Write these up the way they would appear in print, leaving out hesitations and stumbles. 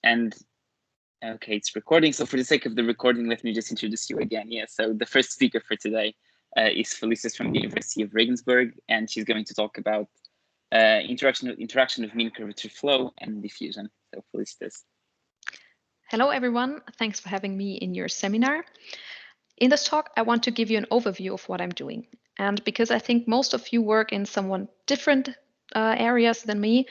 And okay, it's recording. So for the sake of the recording, let me just introduce you again. Yeah, so the first speaker for today is Felicitas from the University of Regensburg, and she's going to talk about interaction of mean curvature flow and diffusion. So Felicitas. Hello, everyone. Thanks for having me in your seminar. In this talk, I want to give you an overview of what I'm doing. And because I think most of you work in somewhat different areas than me,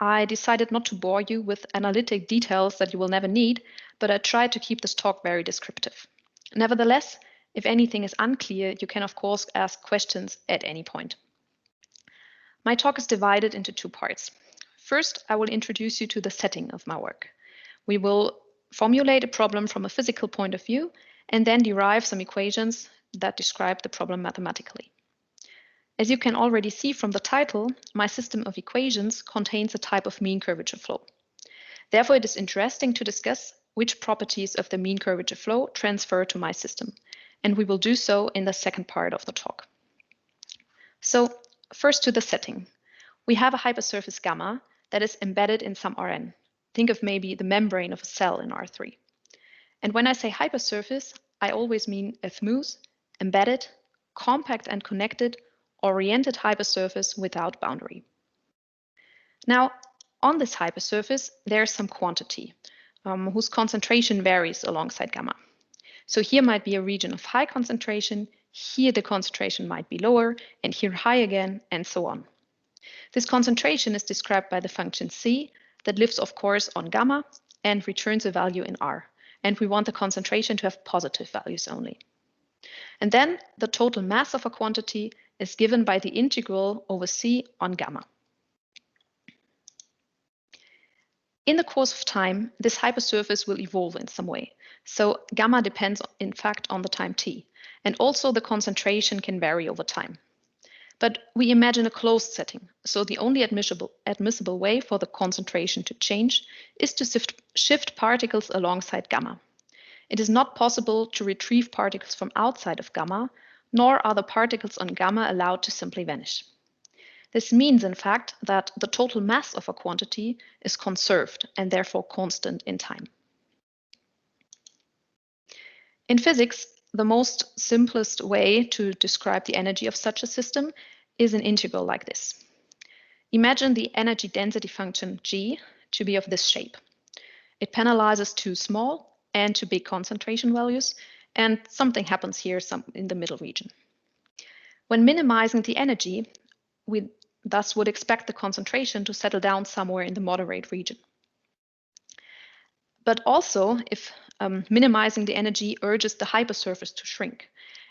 I decided not to bore you with analytic details that you will never need, but I tried to keep this talk very descriptive. Nevertheless, if anything is unclear, you can of course ask questions at any point. My talk is divided into two parts. First, I will introduce you to the setting of my work. We will formulate a problem from a physical point of view and then derive some equations that describe the problem mathematically. As you can already see from the title, my system of equations contains a type of mean curvature flow. Therefore, it is interesting to discuss which properties of the mean curvature flow transfer to my system, and we will do so in the second part of the talk. So, first to the setting. We have a hypersurface gamma that is embedded in some Rn. Think of maybe the membrane of a cell in R3. And when I say hypersurface, I always mean a smooth, embedded, compact and connected, oriented hypersurface without boundary. Now, on this hypersurface, there's some quantity whose concentration varies alongside gamma. So here might be a region of high concentration, here the concentration might be lower, and here high again, and so on. This concentration is described by the function c that lives, of course, on gamma and returns a value in R. And we want the concentration to have positive values only. And then the total mass of a quantity is given by the integral over c on gamma. In the course of time, this hypersurface will evolve in some way. So gamma depends, in fact, on the time t. And also the concentration can vary over time. But we imagine a closed setting, so the only admissible way for the concentration to change is to shift particles alongside gamma. It is not possible to retrieve particles from outside of gamma, nor are the particles on gamma allowed to simply vanish. This means, in fact, that the total mass of a quantity is conserved and therefore constant in time. In physics, the most simplest way to describe the energy of such a system is an integral like this. Imagine the energy density function G to be of this shape. It penalizes two small and two big concentration values, and something happens here in the middle region. When minimizing the energy, we thus would expect the concentration to settle down somewhere in the moderate region. But also, if minimizing the energy urges the hypersurface to shrink,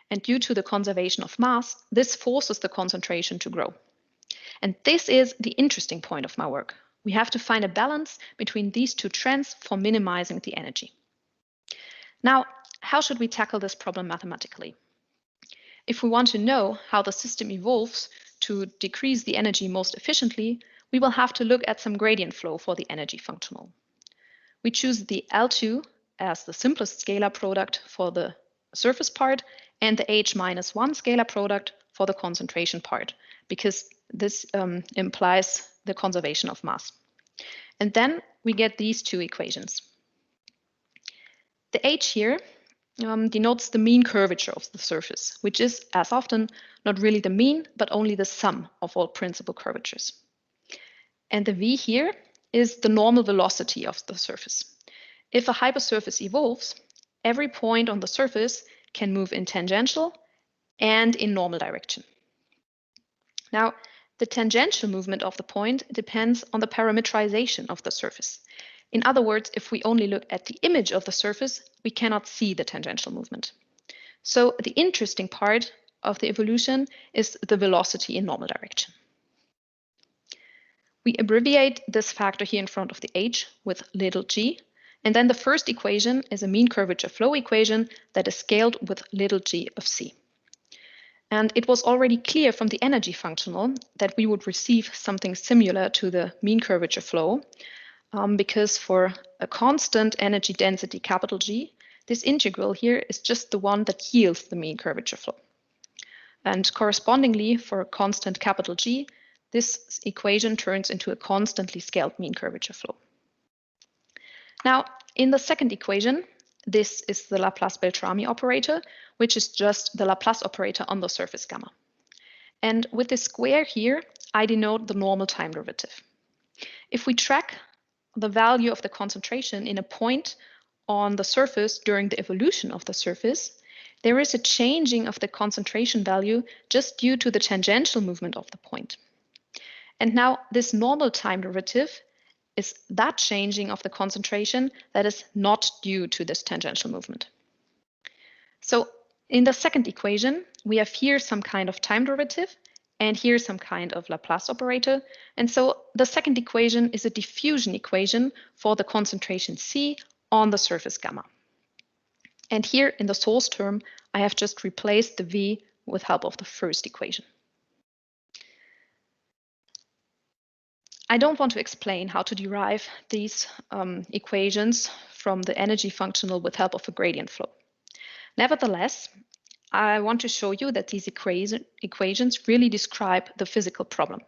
and due to the conservation of mass, this forces the concentration to grow. And this is the interesting point of my work. We have to find a balance between these two trends for minimizing the energy. Now, how should we tackle this problem mathematically? If we want to know how the system evolves to decrease the energy most efficiently, we will have to look at some gradient flow for the energy functional. We choose the L2 as the simplest scalar product for the surface part and the H-1 scalar product for the concentration part, because this implies the conservation of mass. And then we get these two equations. The H here denotes the mean curvature of the surface, which is, as often, not really the mean, but only the sum of all principal curvatures. And the V here is the normal velocity of the surface. If a hypersurface evolves, every point on the surface can move in tangential and in normal direction. Now, the tangential movement of the point depends on the parametrization of the surface. In other words, if we only look at the image of the surface, we cannot see the tangential movement. So the interesting part of the evolution is the velocity in normal direction. We abbreviate this factor here in front of the h with little g, and then the first equation is a mean curvature flow equation that is scaled with little g of c. And it was already clear from the energy functional that we would receive something similar to the mean curvature flow, because for a constant energy density capital G, this integral here is just the one that yields the mean curvature flow. And correspondingly, for a constant capital G, this equation turns into a constantly scaled mean curvature flow. Now, in the second equation, this is the Laplace-Beltrami operator, which is just the Laplace operator on the surface gamma. And with this square here, I denote the normal time derivative. If we track the value of the concentration in a point on the surface during the evolution of the surface, there is a changing of the concentration value just due to the tangential movement of the point. And now this normal time derivative is that changing of the concentration that is not due to this tangential movement. So in the second equation, we have here some kind of time derivative and here some kind of Laplace operator. And so the second equation is a diffusion equation for the concentration C on the surface gamma. And here in the source term, I have just replaced the V with help of the first equation. I don't want to explain how to derive these equations from the energy functional with help of a gradient flow. Nevertheless, I want to show you that these equations really describe the physical problem.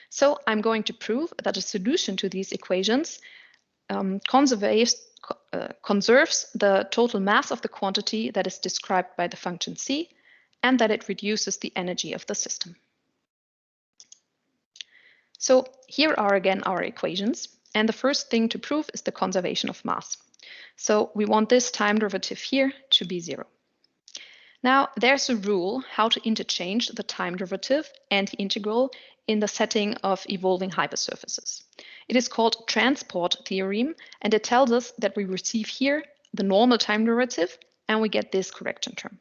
So I'm going to prove that a solution to these equations conserves the total mass of the quantity that is described by the function C, and that it reduces the energy of the system. So here are again our equations. And the first thing to prove is the conservation of mass. So we want this time derivative here to be 0. Now there's a rule how to interchange the time derivative and the integral in the setting of evolving hypersurfaces. It is called transport theorem, and it tells us that we receive here the normal time derivative and we get this correction term.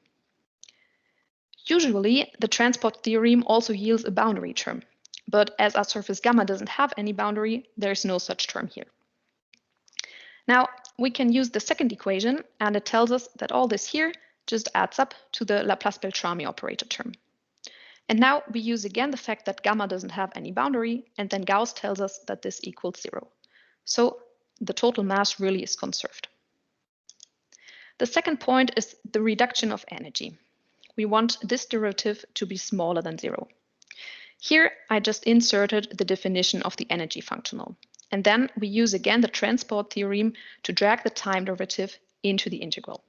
Usually the transport theorem also yields a boundary term. But as our surface gamma doesn't have any boundary, there's no such term here. Now, we can use the second equation, and it tells us that all this here just adds up to the Laplace-Beltrami operator term. And now we use again the fact that gamma doesn't have any boundary, and then Gauss tells us that this equals 0. So the total mass really is conserved. The second point is the reduction of energy. We want this derivative to be smaller than 0. Here, I just inserted the definition of the energy functional. And then we use again the transport theorem to drag the time derivative into the integral.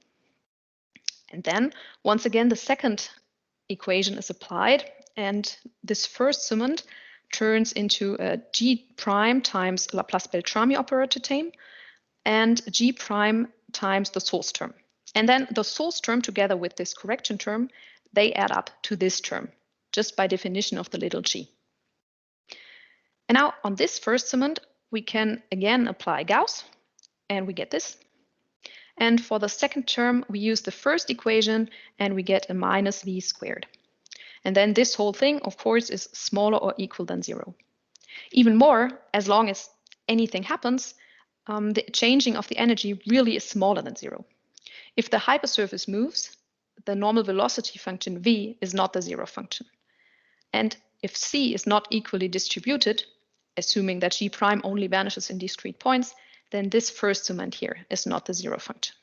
And then, once again, the second equation is applied. And this first summand turns into a G prime times Laplace-Beltrami operator term and G prime times the source term. And then the source term together with this correction term, they add up to this term, just by definition of the little g. And now on this first summand, we can again apply Gauss, and we get this. And for the second term, we use the first equation, and we get a minus v squared. And then this whole thing, of course, is smaller or equal than 0. Even more, as long as anything happens, the changing of the energy really is smaller than 0. If the hypersurface moves, the normal velocity function v is not the 0 function. And if C is not equally distributed, assuming that G prime only vanishes in discrete points, then this first summand here is not the 0 function.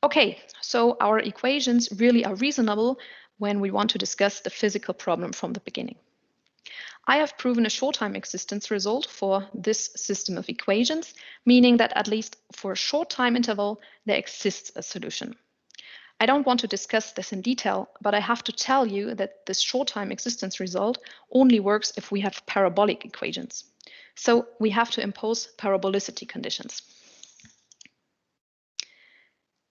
Okay, so our equations really are reasonable when we want to discuss the physical problem from the beginning. I have proven a short time existence result for this system of equations, meaning that at least for a short time interval, there exists a solution. I don't want to discuss this in detail, but I have to tell you that this short time existence result only works if we have parabolic equations. So we have to impose parabolicity conditions.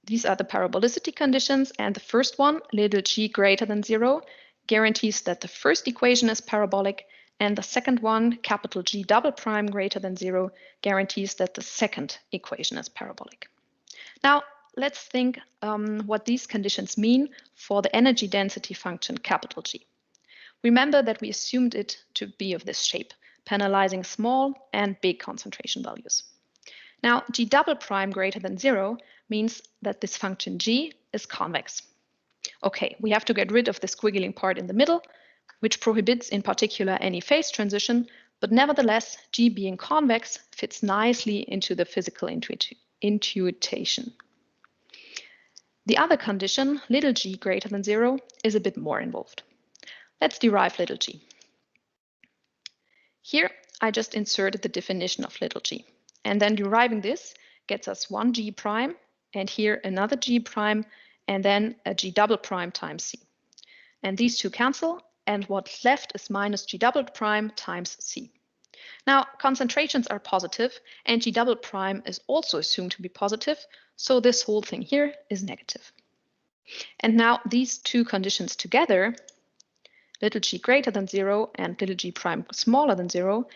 These are the parabolicity conditions, and the first one, little g greater than 0, guarantees that the first equation is parabolic, and the second one, capital G double prime greater than 0, guarantees that the second equation is parabolic. Now, let's think what these conditions mean for the energy density function capital G. Remember that we assumed it to be of this shape, penalizing small and big concentration values. Now, G double prime greater than 0 means that this function G is convex. Okay, we have to get rid of the squiggling part in the middle, which prohibits in particular any phase transition, but nevertheless, G being convex fits nicely into the physical intuition. The other condition, little g greater than 0, is a bit more involved. Let's derive little g. Here, I just inserted the definition of little g. And then deriving this gets us one g prime, and here another g prime, and then a g double prime times c. And these two cancel, and what's left is minus g double prime times c. Now, concentrations are positive, and g double prime is also assumed to be positive, so this whole thing here is negative. And now these two conditions together, little g greater than 0 and little g prime smaller than 0,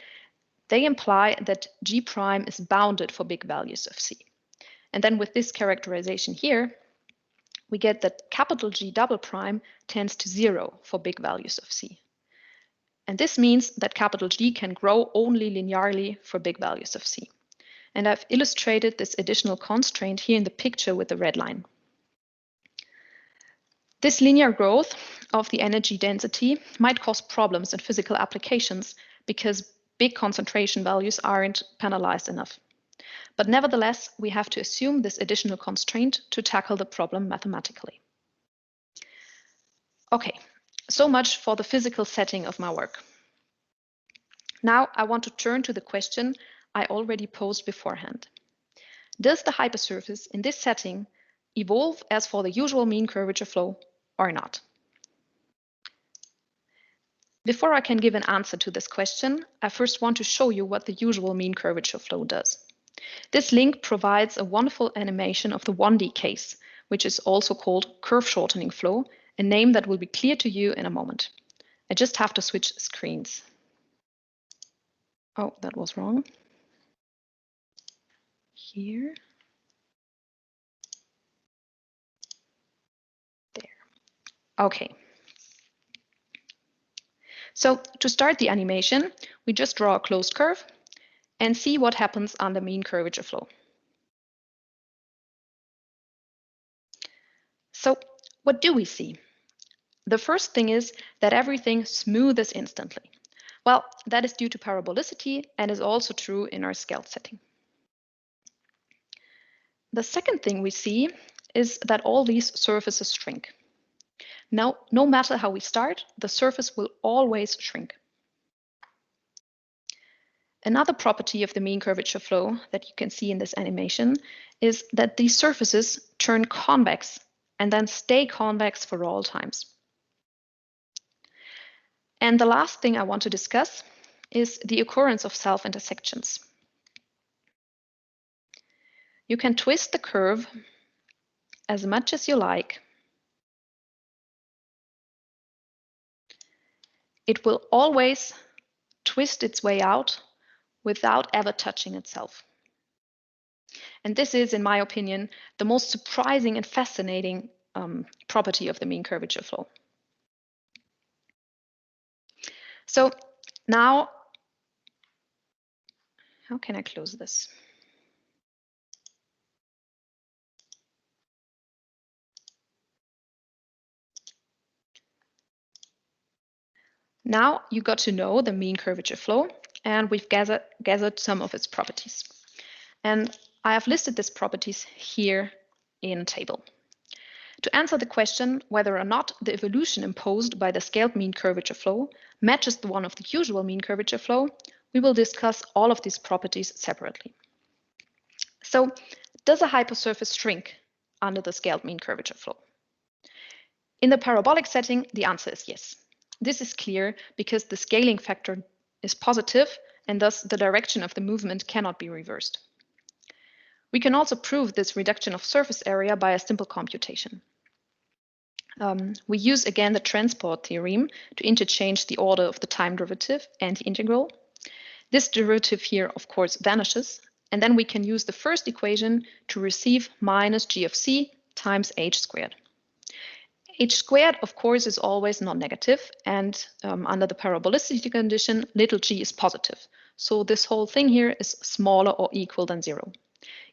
they imply that g prime is bounded for big values of c. And then with this characterization here, we get that capital G double prime tends to 0 for big values of c. And this means that capital G can grow only linearly for big values of c. And I've illustrated this additional constraint here in the picture with the red line. This linear growth of the energy density might cause problems in physical applications because big concentration values aren't penalized enough. But nevertheless, we have to assume this additional constraint to tackle the problem mathematically. Okay, so much for the physical setting of my work. Now I want to turn to the question I already posed beforehand. Does the hypersurface in this setting evolve as for the usual mean curvature flow or not? Before I can give an answer to this question, I first want to show you what the usual mean curvature flow does. This link provides a wonderful animation of the 1D case, which is also called curve shortening flow, a name that will be clear to you in a moment. I just have to switch screens. Oh, that was wrong. Here. There. Okay. So to start the animation, we just draw a closed curve and see what happens under mean curvature flow. So what do we see? The first thing is that everything smooths instantly. Well, that is due to parabolicity and is also true in our scaled setting. The second thing we see is that all these surfaces shrink. Now, no matter how we start, the surface will always shrink. Another property of the mean curvature flow that you can see in this animation is that these surfaces turn convex and then stay convex for all times. And the last thing I want to discuss is the occurrence of self-intersections. You can twist the curve as much as you like. It will always twist its way out without ever touching itself. And this is, in my opinion, the most surprising and fascinating property of the mean curvature flow. So now, how can I close this? Now you got to know the mean curvature flow, and we've gathered some of its properties. And I have listed these properties here in a table. To answer the question whether or not the evolution imposed by the scaled mean curvature flow matches the one of the usual mean curvature flow, we will discuss all of these properties separately. So, does a hypersurface shrink under the scaled mean curvature flow? In the parabolic setting, the answer is yes. This is clear because the scaling factor is positive and thus the direction of the movement cannot be reversed. We can also prove this reduction of surface area by a simple computation. We use again the transport theorem to interchange the order of the time derivative and the integral. This derivative here, of course, vanishes, and then we can use the first equation to receive minus g of c times h squared. H squared, of course, is always non-negative, and under the parabolicity condition, little g is positive. So this whole thing here is smaller or equal than 0.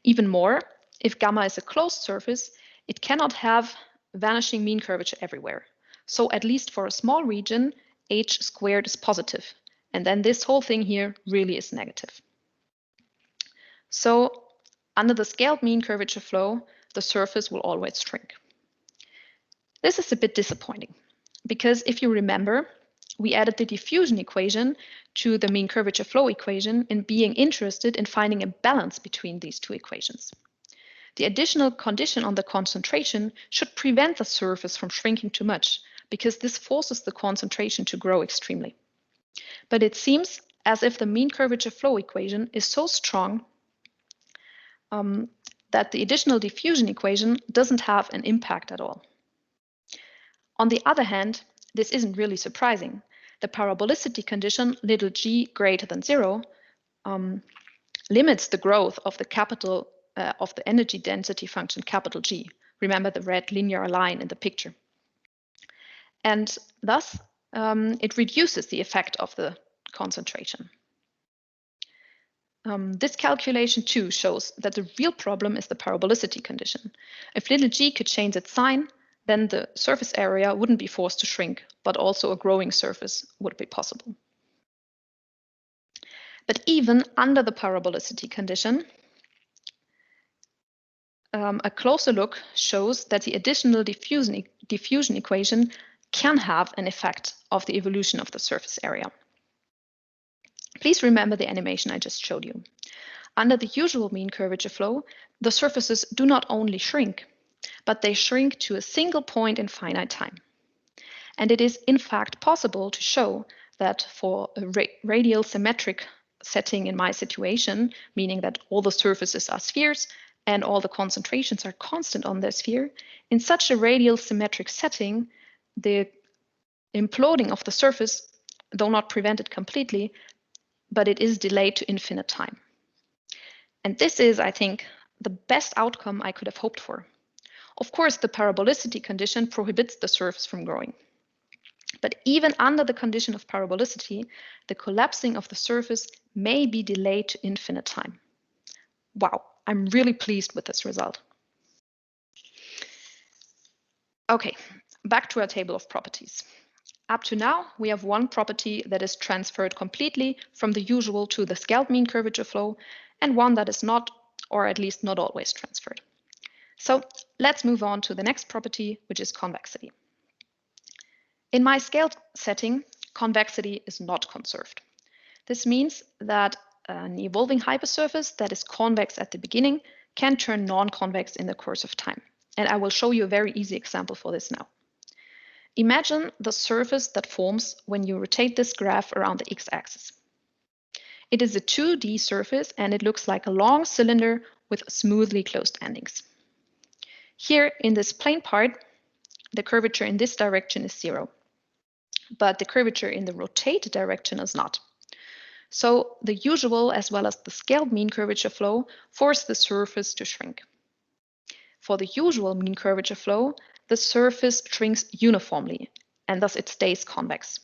Even more, if gamma is a closed surface, it cannot have vanishing mean curvature everywhere. So at least for a small region, h squared is positive, and then this whole thing here really is negative. So under the scaled mean curvature flow, the surface will always shrink. This is a bit disappointing because if you remember, we added the diffusion equation to the mean curvature flow equation in being interested in finding a balance between these two equations. The additional condition on the concentration should prevent the surface from shrinking too much, because this forces the concentration to grow extremely. But it seems as if the mean curvature flow equation is so strong that the additional diffusion equation doesn't have an impact at all. On the other hand, this isn't really surprising. The parabolicity condition, little g greater than 0, limits the growth of the energy density function capital G. Remember the red linear line in the picture. And thus, it reduces the effect of the concentration. This calculation too shows that the real problem is the parabolicity condition. If little g could change its sign, then the surface area wouldn't be forced to shrink, but also a growing surface would be possible. But even under the parabolicity condition, a closer look shows that the additional diffusion equation can have an effect of the evolution of the surface area. Please remember the animation I just showed you. Under the usual mean curvature flow, the surfaces do not only shrink, but they shrink to a single point in finite time. And it is in fact possible to show that for a radial symmetric setting in my situation, meaning that all the surfaces are spheres and all the concentrations are constant on their sphere, in such a radial symmetric setting, the imploding of the surface, though not prevented completely, but it is delayed to infinite time. And this is, I think, the best outcome I could have hoped for. Of course, the parabolicity condition prohibits the surface from growing. But even under the condition of parabolicity, the collapsing of the surface may be delayed to infinite time. Wow, I'm really pleased with this result. Okay, back to our table of properties. Up to now, we have one property that is transferred completely from the usual to the scaled mean curvature flow, and one that is not, or at least not always transferred. So let's move on to the next property, which is convexity. In my scaled setting, convexity is not conserved. This means that an evolving hypersurface that is convex at the beginning can turn non-convex in the course of time. And I will show you a very easy example for this now. Imagine the surface that forms when you rotate this graph around the x-axis. It is a 2D surface and it looks like a long cylinder with smoothly closed endings. Here in this plane part, the curvature in this direction is 0, but the curvature in the rotated direction is not. So the usual as well as the scaled mean curvature flow force the surface to shrink. For the usual mean curvature flow, the surface shrinks uniformly, and thus it stays convex.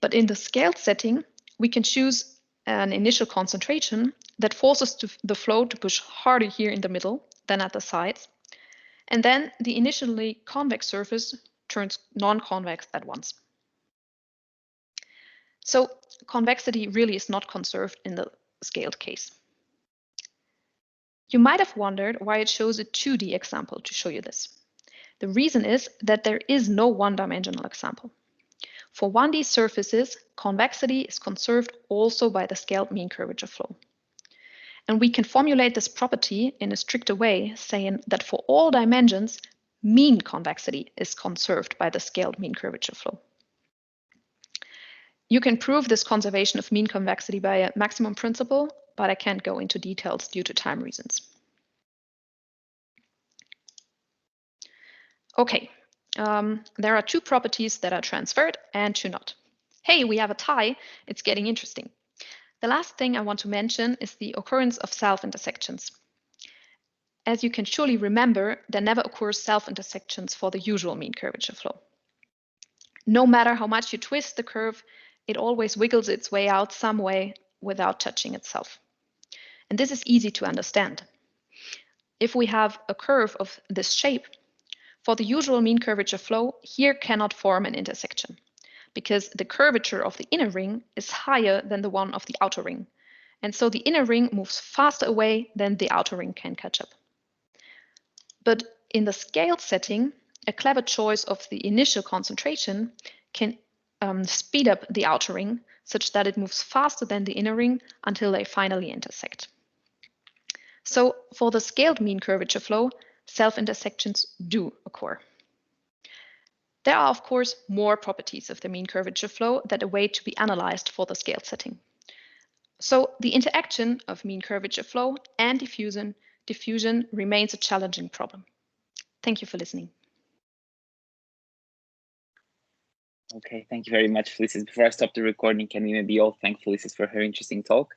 But in the scaled setting, we can choose an initial concentration that forces the flow to push harder here in the middle than at the sides. And then the initially convex surface turns non-convex at once. So convexity really is not conserved in the scaled case. You might have wondered why it shows a 2D example to show you this. The reason is that there is no one-dimensional example. For 1D surfaces, convexity is conserved also by the scaled mean curvature flow. And we can formulate this property in a stricter way, saying that for all dimensions, mean convexity is conserved by the scaled mean curvature flow. You can prove this conservation of mean convexity by a maximum principle, but I can't go into details due to time reasons. Okay, there are two properties that are transferred and two not. Hey, we have a tie. It's getting interesting. The last thing I want to mention is the occurrence of self-intersections. As you can surely remember, there never occurs self-intersections for the usual mean curvature flow. No matter how much you twist the curve, it always wiggles its way out some way without touching itself. And this is easy to understand. If we have a curve of this shape, for the usual mean curvature flow, here cannot form an intersection, because the curvature of the inner ring is higher than the one of the outer ring. And so the inner ring moves faster away than the outer ring can catch up. But in the scaled setting, a clever choice of the initial concentration can speed up the outer ring such that it moves faster than the inner ring until they finally intersect. So for the scaled mean curvature flow, self-intersections do occur. There are, of course, more properties of the mean curvature flow that await to be analyzed for the scaled setting. So the interaction of mean curvature flow and diffusion remains a challenging problem. Thank you for listening. Okay, thank you very much, Felicitas. Before I stop the recording, can we maybe all thank Felicitas for her interesting talk?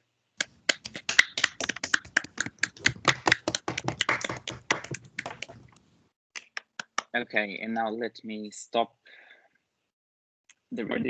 Okay, and now let me stop the recording.